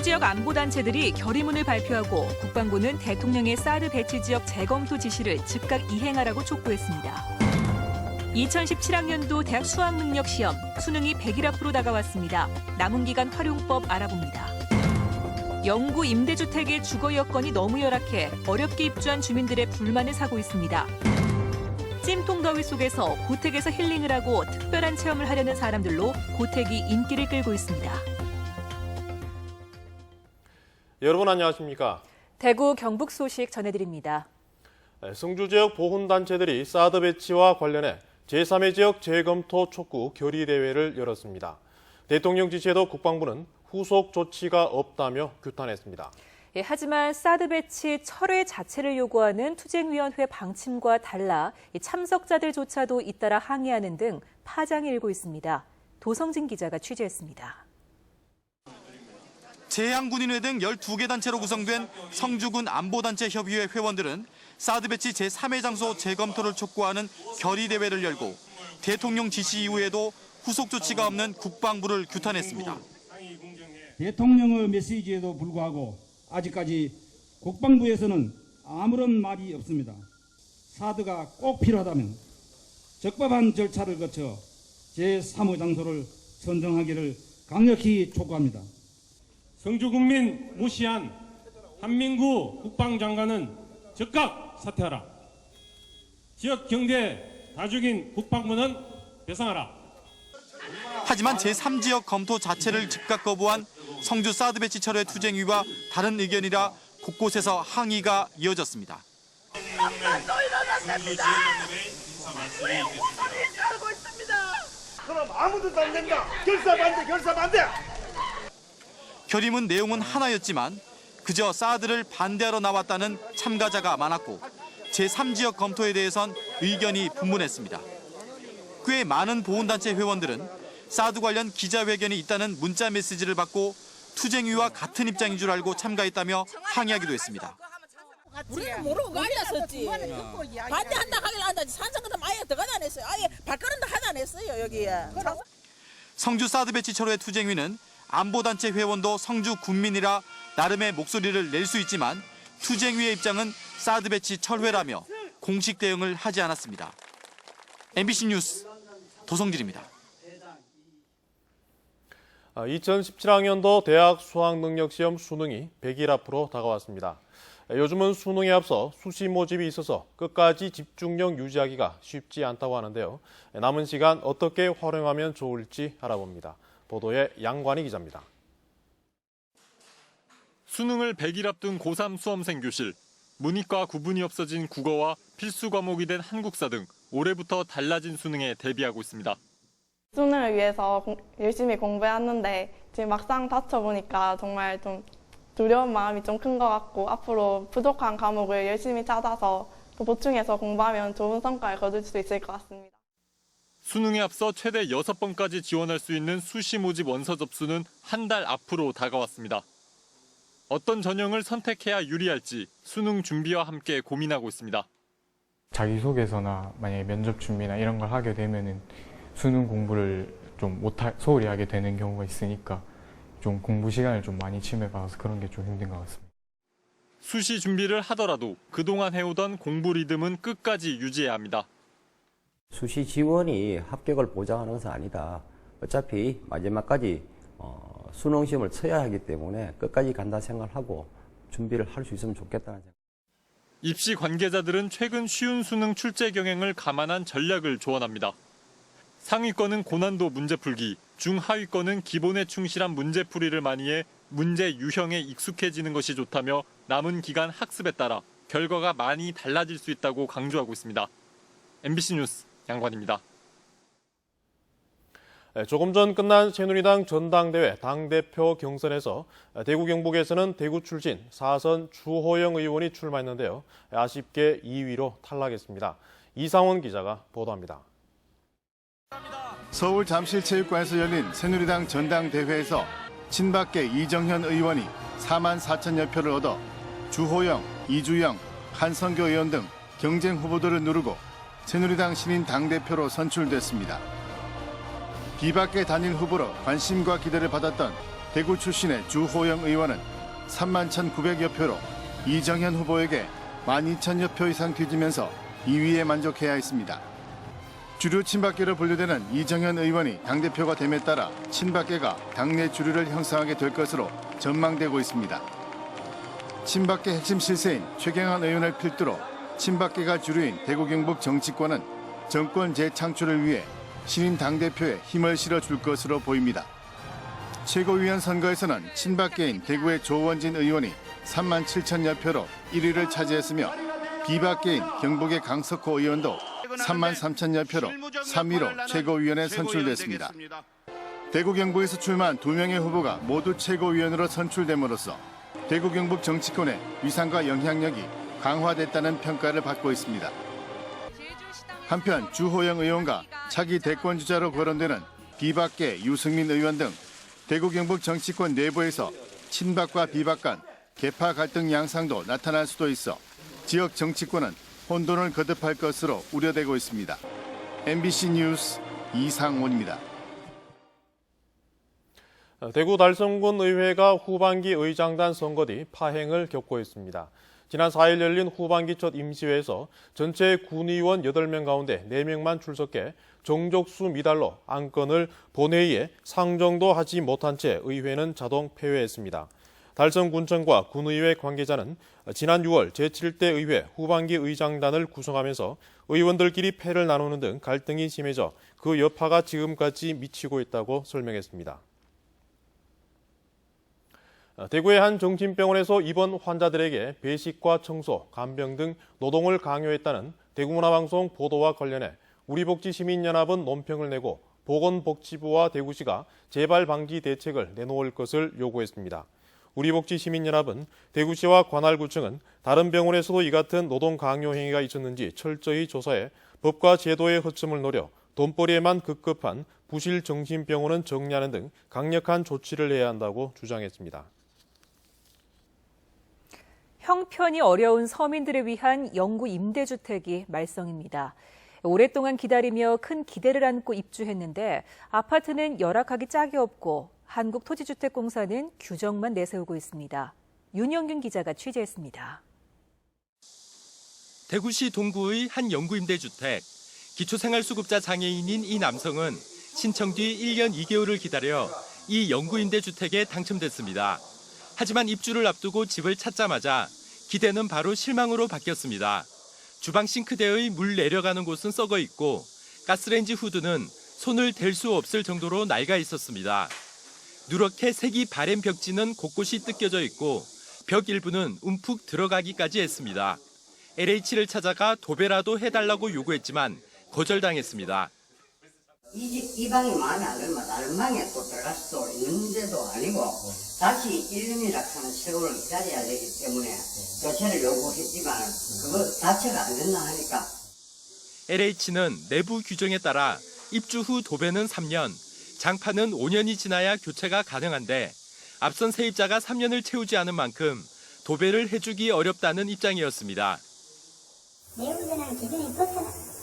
지역 안보단체들이 결의문을 발표하고 국방부는 대통령의 사드 배치 지역 재검토 지시를 즉각 이행하라고 촉구했습니다. 2017학년도 대학 수학능력시험 수능이 100일 앞으로 다가왔습니다. 남은 기간 활용법 알아봅니다. 영구 임대주택의 주거 여건이 너무 열악해 어렵게 입주한 주민들의 불만을 사고 있습니다. 찜통 더위 속에서 고택에서 힐링을 하고 특별한 체험을 하려는 사람들로 고택이 인기를 끌고 있습니다. 여러분 안녕하십니까? 대구 경북 소식 전해드립니다. 성주 지역 보훈단체들이 사드 배치와 관련해 제3회 지역 재검토 촉구 결의대회를 열었습니다. 대통령 지시에도 국방부는 후속 조치가 없다며 규탄했습니다. 하지만 사드 배치 철회 자체를 요구하는 투쟁위원회 방침과 달라 참석자들조차도 잇따라 항의하는 등 파장이 일고 있습니다. 도성진 기자가 취재했습니다. 제향군인회 등 12개 단체로 구성된 성주군 안보단체 협의회 회원들은 사드 배치 제3회 장소 재검토를 촉구하는 결의대회를 열고 대통령 지시 이후에도 후속 조치가 없는 국방부를 규탄했습니다. 대통령의 메시지에도 불구하고 아직까지 국방부에서는 아무런 말이 없습니다. 사드가 꼭 필요하다면 적법한 절차를 거쳐 제3호 장소를 선정하기를 강력히 촉구합니다. 성주국민 무시한 한민구 국방장관은 즉각 사퇴하라. 지역 경제 다 죽인 국방부는 배상하라. 하지만 제3지역 검토 자체를 즉각 거부한 성주 사드 배치 철회 투쟁위와 다른 의견이라 곳곳에서 항의가 이어졌습니다. 한번도 일어났습니다. 왜 공무원이 살고 있습니다. 그럼 아무도 안 된다. 결사 반대, 결사 반대. 결의문 내용은 하나였지만 그저 사드를 반대하러 나왔다는 참가자가 많았고 제3지역 검토에 대해선 의견이 분분했습니다. 꽤 많은 보훈단체 회원들은 사드 관련 기자회견이 있다는 문자 메시지를 받고 투쟁위와 같은 입장인 줄 알고 참가했다며 항의하기도 했습니다. 우리는 모르고 말렸었지. 반대한다 하길 한다. 산성부터 아예 들어가다 안 했어요. 아예 발걸음도 하나 안 했어요 여기에. 성주 사드 배치 철회 투쟁위는 안보단체 회원도 성주 군민이라 나름의 목소리를 낼 수 있지만 투쟁위의 입장은 사드 배치 철회라며 공식 대응을 하지 않았습니다. MBC 뉴스 도성진입니다. 2017학년도 대학 수학능력시험 수능이 100일 앞으로 다가왔습니다. 요즘은 수능에 앞서 수시 모집이 있어서 끝까지 집중력 유지하기가 쉽지 않다고 하는데요. 남은 시간 어떻게 활용하면 좋을지 알아봅니다. 보도에 양관희 기자입니다. 수능을 100일 앞둔 고3 수험생 교실. 문이과 구분이 없어진 국어와 필수 과목이 된 한국사 등 올해부터 달라진 수능에 대비하고 있습니다. 수능을 위해서 열심히 공부해왔는데 지금 막상 다쳐보니까 정말 좀 두려운 마음이 좀 큰 것 같고 앞으로 부족한 과목을 열심히 찾아서 또 보충해서 공부하면 좋은 성과를 거둘 수 있을 것 같습니다. 수능에 앞서 최대 6번까지 지원할 수 있는 수시 모집 원서 접수는 한 달 앞으로 다가왔습니다. 어떤 전형을 선택해야 유리할지 수능 준비와 함께 고민하고 있습니다. 자기소개서나 만약에 면접 준비나 이런 걸 하게 되면은 수능 공부를 좀 소홀히 하게 되는 경우가 있으니까 좀 공부 시간을 좀 많이 침해받아서 그런 게 좀 힘든 것 같습니다. 수시 준비를 하더라도 그동안 해오던 공부 리듬은 끝까지 유지해야 합니다. 수시 지원이 합격을 보장하는 것은 아니다. 어차피 마지막까지 수능 시험을 쳐야 하기 때문에 끝까지 간다 생각하고 준비를 할 수 있으면 좋겠다는 생각. 입시 관계자들은 최근 쉬운 수능 출제 경향을 감안한 전략을 조언합니다. 상위권은 고난도 문제풀기, 중하위권은 기본에 충실한 문제풀이를 많이 해 문제 유형에 익숙해지는 것이 좋다며 남은 기간 학습에 따라 결과가 많이 달라질 수 있다고 강조하고 있습니다. MBC 뉴스 양관입니다. 조금 전 끝난 새누리당 전당대회 당대표 경선에서 대구 경북에서는 대구 출신 4선 주호영 의원이 출마했는데요. 아쉽게 2위로 탈락했습니다. 이상원 기자가 보도합니다. 서울 잠실체육관에서 열린 새누리당 전당대회에서 친박계 이정현 의원이 4만 4천여 표를 얻어 주호영, 이주영, 한성교 의원 등 경쟁 후보들을 누르고 새누리당 신인 당대표로 선출됐습니다. 비박계 단일 후보로 관심과 기대를 받았던 대구 출신의 주호영 의원은 31,900여 표로 이정현 후보에게 12,000여 표 이상 뒤지면서 2위에 만족해야 했습니다. 주류 친박계로 분류되는 이정현 의원이 당대표가 됨에 따라 친박계가 당내 주류를 형성하게 될 것으로 전망되고 있습니다. 친박계 핵심 실세인 최경환 의원을 필두로 친박계가 주류인 대구 경북 정치권은 정권 재창출을 위해 신임 당대표에 힘을 실어줄 것으로 보입니다. 최고위원 선거에서는 친박계인 대구의 조원진 의원이 37,000여 표로 1위를 차지했으며 비박계인 경북의 강석호 의원도 33,000여 표로 3위로 최고위원에 선출됐습니다. 대구 경북에서 출마한 2명의 후보가 모두 최고위원으로 선출됨으로써 대구 경북 정치권의 위상과 영향력이 강화됐다는 평가를 받고 있습니다. 한편 주호영 의원과 차기 대권주자로 거론되는 비박계 유승민 의원 등 대구 경북 정치권 내부에서 친박과 비박 간 계파 갈등 양상도 나타날 수도 있어 지역 정치권은 혼돈을 거듭할 것으로 우려되고 있습니다. MBC 뉴스 이상원입니다. 대구 달성군 의회가 후반기 의장단 선거 뒤 파행을 겪고 있습니다. 지난 4일 열린 후반기 첫 임시회에서 전체 군의원 8명 가운데 4명만 출석해 정족수 미달로 안건을 본회의에 상정도 하지 못한 채 의회는 자동 폐회했습니다. 달성군청과 군의회 관계자는 지난 6월 제7대 의회 후반기 의장단을 구성하면서 의원들끼리 패를 나누는 등 갈등이 심해져 그 여파가 지금까지 미치고 있다고 설명했습니다. 대구의 한 정신병원에서 입원 환자들에게 배식과 청소, 간병 등 노동을 강요했다는 대구문화방송 보도와 관련해 우리복지시민연합은 논평을 내고 보건복지부와 대구시가 재발 방지 대책을 내놓을 것을 요구했습니다. 우리복지시민연합은 대구시와 관할구청은 다른 병원에서도 이 같은 노동 강요 행위가 있었는지 철저히 조사해 법과 제도의 허점을 노려 돈벌이에만 급급한 부실 정신병원은 정리하는 등 강력한 조치를 해야 한다고 주장했습니다. 형편이 어려운 서민들을 위한 영구 임대주택이 말썽입니다. 오랫동안 기다리며 큰 기대를 안고 입주했는데 아파트는 열악하기 짝이 없고 한국토지주택공사는 규정만 내세우고 있습니다. 윤영균 기자가 취재했습니다. 대구시 동구의 한 영구임대주택. 기초생활수급자 장애인인 이 남성은 신청 뒤 1년 2개월을 기다려 이 영구임대주택에 당첨됐습니다. 하지만 입주를 앞두고 집을 찾자마자 기대는 바로 실망으로 바뀌었습니다. 주방 싱크대의 물 내려가는 곳은 썩어 있고 가스레인지 후드는 손을 댈 수 없을 정도로 낡아 있었습니다. 누렇게 색이 바랜 벽지는 곳곳이 뜯겨져 있고 벽 일부는 움푹 들어가기까지 했습니다. LH를 찾아가 도배라도 해달라고 요구했지만 거절당했습니다. 이 방이 마음에 안 들면 다른 방에 또 들어갈 수도 있는데도 아니고 다시 1년이라 하는 세월을 기다려야 되기 때문에 교체를 요구했지만 그거 자체가 안 된다 하니까. LH는 내부 규정에 따라 입주 후 도배는 3년, 장판은 5년이 지나야 교체가 가능한데 앞선 세입자가 3년을 채우지 않은 만큼 도배를 해주기 어렵다는 입장이었습니다. 내용들은 기준이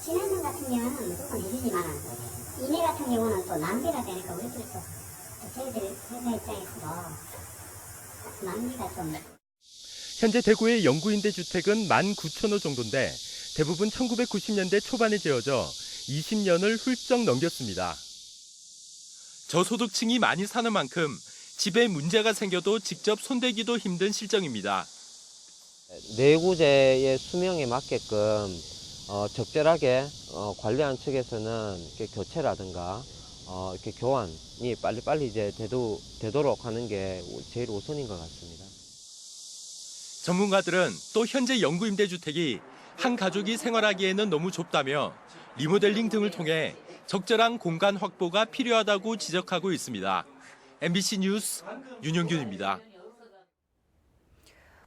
지난 같은 경우는 무조건 해주지만 이내 같은 경우는 또 낭비가 되니까 우리들이 또 저희들 회사 입장에서도 낭비가 좀. 현재 대구의 영구임대주택은 19,000호 정도인데 대부분 1990년대 초반에 지어져 20년을 훌쩍 넘겼습니다. 저소득층이 많이 사는 만큼 집에 문제가 생겨도 직접 손대기도 힘든 실정입니다. 내구재의 수명에 맞게끔 적절하게 관리하는 측에서는 이렇게 교체라든가 이렇게 교환이 빨리빨리 이제 되도록 하는 게 제일 우선인 것 같습니다. 전문가들은 또 현재 영구임대주택이 한 가족이 생활하기에는 너무 좁다며 리모델링 등을 통해 적절한 공간 확보가 필요하다고 지적하고 있습니다. MBC 뉴스 윤영균입니다.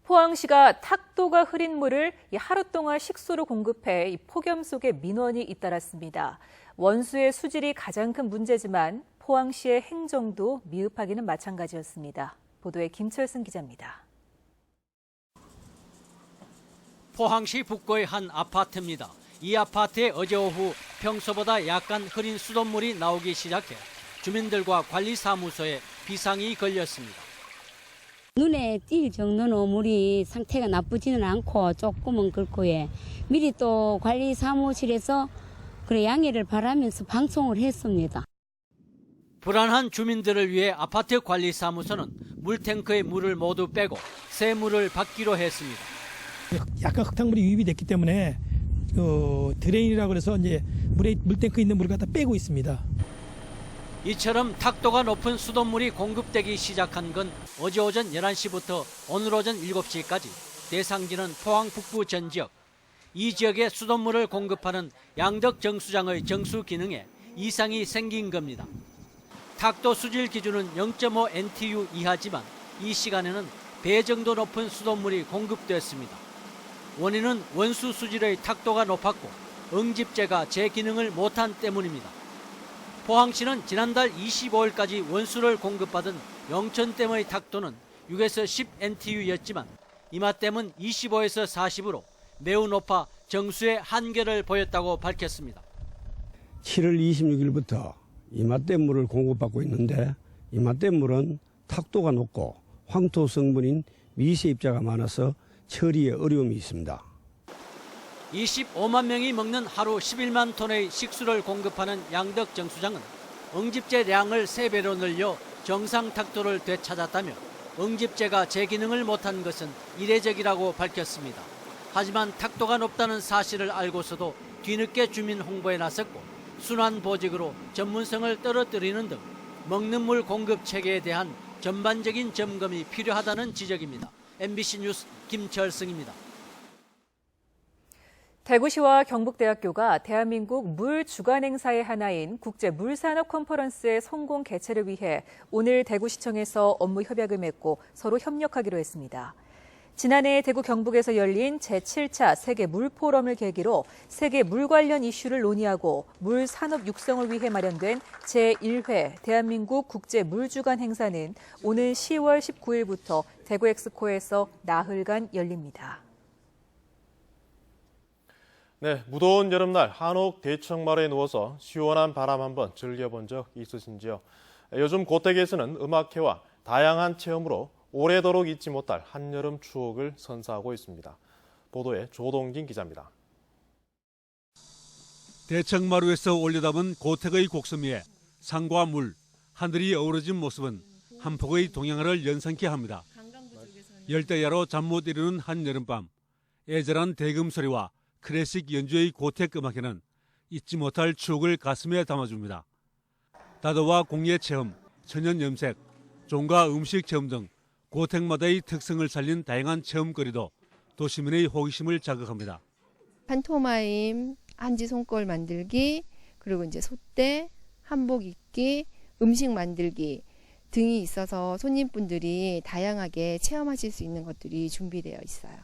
포항시가 탁도가 흐린 물을 하루 동안 식수로 공급해 폭염 속에 민원이 잇따랐습니다. 원수의 수질이 가장 큰 문제지만 포항시의 행정도 미흡하기는 마찬가지였습니다. 보도에 김철승 기자입니다. 포항시 북구의 한 아파트입니다. 이 아파트에 어제 오후 평소보다 약간 흐린 수돗물이 나오기 시작해 주민들과 관리사무소에 비상이 걸렸습니다. 눈에 띌 정도는 물이 상태가 나쁘지는 않고 조금은 그렇고 미리 또 관리 사무실에서 그래 양해를 바라면서 방송을 했습니다. 불안한 주민들을 위해 아파트 관리사무소는 물탱크에 물을 모두 빼고 새 물을 받기로 했습니다. 약간 흙탕물이 유입이 됐기 때문에 드레인이라고 그래서 이제 물탱크에 있는 물을 갖다 빼고 있습니다. 이처럼 탁도가 높은 수돗물이 공급되기 시작한 건 어제 오전 11시부터 오늘 오전 7시까지 대상지는 포항 북부 전 지역. 이 지역에 수돗물을 공급하는 양덕 정수장의 정수 기능에 이상이 생긴 겁니다. 탁도 수질 기준은 0.5 NTU 이하지만 이 시간에는 배 정도 높은 수돗물이 공급됐습니다. 원인은 원수 수질의 탁도가 높았고 응집제가 제 기능을 못한 때문입니다. 포항시는 지난달 25일까지 원수를 공급받은 영천댐의 탁도는 6에서 10 NTU였지만 이맛댐은 25에서 40으로 매우 높아 정수의 한계를 보였다고 밝혔습니다. 7월 26일부터 이맛댐 물을 공급받고 있는데 이맛댐 물은 탁도가 높고 황토 성분인 미세입자가 많아서 처리에 어려움이 있습니다. 25만 명이 먹는 하루 11만 톤의 식수를 공급하는 양덕 정수장은 응집제량을 3배로 늘려 정상 탁도를 되찾았다며 응집제가 제 기능을 못한 것은 이례적이라고 밝혔습니다. 하지만 탁도가 높다는 사실을 알고서도 뒤늦게 주민 홍보에 나섰고 순환보직으로 전문성을 떨어뜨리는 등 먹는 물 공급 체계에 대한 전반적인 점검이 필요하다는 지적입니다. MBC 뉴스 김철승입니다. 대구시와 경북대학교가 대한민국 물 주관 행사의 하나인 국제 물산업 컨퍼런스의 성공 개최를 위해 오늘 대구시청에서 업무 협약을 맺고 서로 협력하기로 했습니다. 지난해 대구 경북에서 열린 제7차 세계 물 포럼을 계기로 세계 물 관련 이슈를 논의하고 물 산업 육성을 위해 마련된 제1회 대한민국 국제 물 주관 행사는 오는 10월 19일부터 대구 엑스코에서 나흘간 열립니다. 네, 무더운 여름날 한옥 대청마루에 누워서 시원한 바람 한번 즐겨본 적 있으신지요? 요즘 고택에서는 음악회와 다양한 체험으로 오래도록 잊지 못할 한여름 추억을 선사하고 있습니다. 보도에 조동진 기자입니다. 대청마루에서 올려담은 고택의 곡선 위에 산과 물, 하늘이 어우러진 모습은 한 폭의 동양화를 연상케 합니다. 열대야로 잠 못 이루는 한여름밤, 애절한 대금 소리와 클래식 연주의 고택 음악회는 잊지 못할 추억을 가슴에 담아줍니다. 다도와 공예 체험, 천연 염색, 종가 음식 체험 등 고택마다의 특성을 살린 다양한 체험거리도 도시민의 호기심을 자극합니다. 판토마임, 한지 손걸 만들기, 그리고 이제 솥대, 한복 입기, 음식 만들기 등이 있어서 손님분들이 다양하게 체험하실 수 있는 것들이 준비되어 있어요.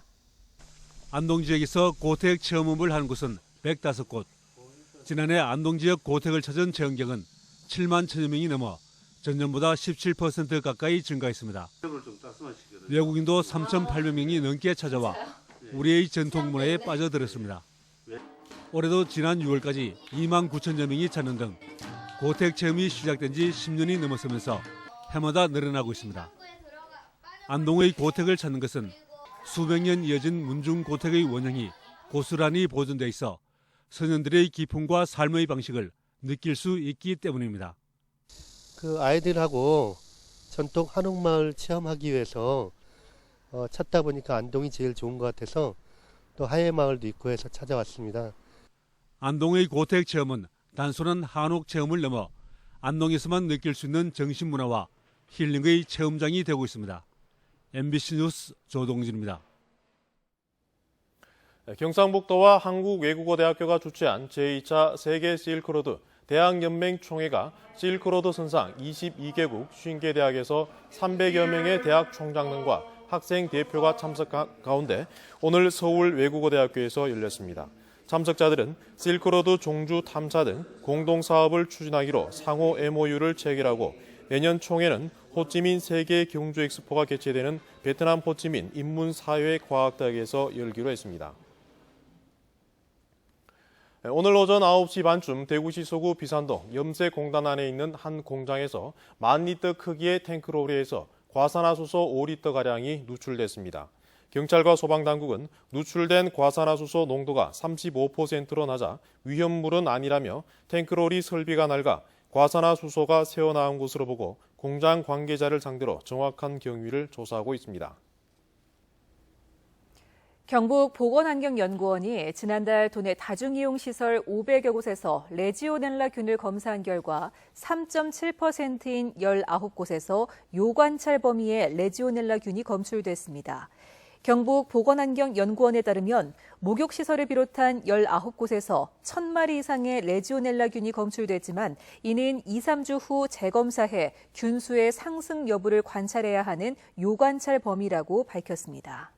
안동 지역에서 고택 체험업을 한 곳은 105곳. 지난해 안동 지역 고택을 찾은 체험객은 7만 1천여 명이 넘어 전년보다 17% 가까이 증가했습니다. 외국인도 3,800명이 넘게 찾아와 우리의 전통 문화에 빠져들었습니다. 올해도 지난 6월까지 2만 9천여 명이 찾는 등 고택 체험이 시작된 지 10년이 넘어서면서 해마다 늘어나고 있습니다. 안동의 고택을 찾는 것은 수백 년 이어진 문중 고택의 원형이 고스란히 보존돼 있어 서년들의 기품과 삶의 방식을 느낄 수 있기 때문입니다. 그 아이들하고 전통 한옥마을 체험하기 위해서 찾다 보니까 안동이 제일 좋은 것 같아서 또 하회마을도 있고 해서 찾아왔습니다. 안동의 고택 체험은 단순한 한옥 체험을 넘어 안동에서만 느낄 수 있는 정신문화와 힐링의 체험장이 되고 있습니다. MBC 뉴스 조동진입니다. 경상북도와 한국외국어대학교가 주최한 제2차 세계 실크로드 대학연맹 총회가 실크로드 선상 22개국 50개 대학에서 300여 명의 대학 총장들과 학생 대표가 참석한 가운데 오늘 서울 외국어대학교에서 열렸습니다. 참석자들은 실크로드 종주 탐사 등 공동사업을 추진하기로 상호 MOU를 체결하고 내년 총회는 호찌민 세계 경주 엑스포가 개최되는 베트남 호찌민 인문사회과학대학에서 열기로 했습니다. 오늘 오전 9시 반쯤 대구시 서구 비산동 염세공단 안에 있는 한 공장에서 10,000리터 크기의 탱크로리에서 과산화수소 5리터가량이 누출됐습니다. 경찰과 소방당국은 누출된 과산화수소 농도가 35%로 낮아 위험물은 아니라며 탱크로리 설비가 낡아 과산화수소가 새어나온 것으로 보고 공장 관계자를 상대로 정확한 경위를 조사하고 있습니다. 경북 보건환경연구원이 지난달 도내 다중이용시설 500여 곳에서 레지오넬라균을 검사한 결과 3.7%인 19곳에서 요관찰 범위의 레지오넬라균이 검출됐습니다. 경북 보건환경연구원에 따르면 목욕시설을 비롯한 19곳에서 1,000마리 이상의 레지오넬라균이 검출됐지만 이는 2, 3주 후 재검사해 균수의 상승 여부를 관찰해야 하는 요관찰 범위라고 밝혔습니다.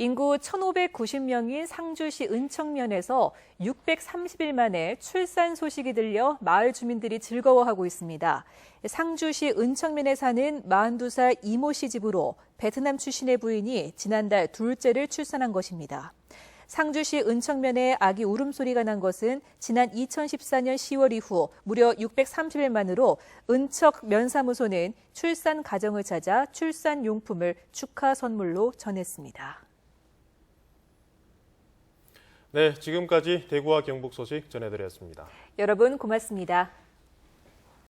인구 1,590명인 상주시 은청면에서 630일 만에 출산 소식이 들려 마을 주민들이 즐거워하고 있습니다. 상주시 은청면에 사는 42살 이모 씨 집으로 베트남 출신의 부인이 지난달 둘째를 출산한 것입니다. 상주시 은청면에 아기 울음소리가 난 것은 지난 2014년 10월 이후 무려 630일 만으로 은척 면사무소는 출산 가정을 찾아 출산 용품을 축하 선물로 전했습니다. 네, 지금까지 대구와 경북 소식 전해드렸습니다. 여러분 고맙습니다.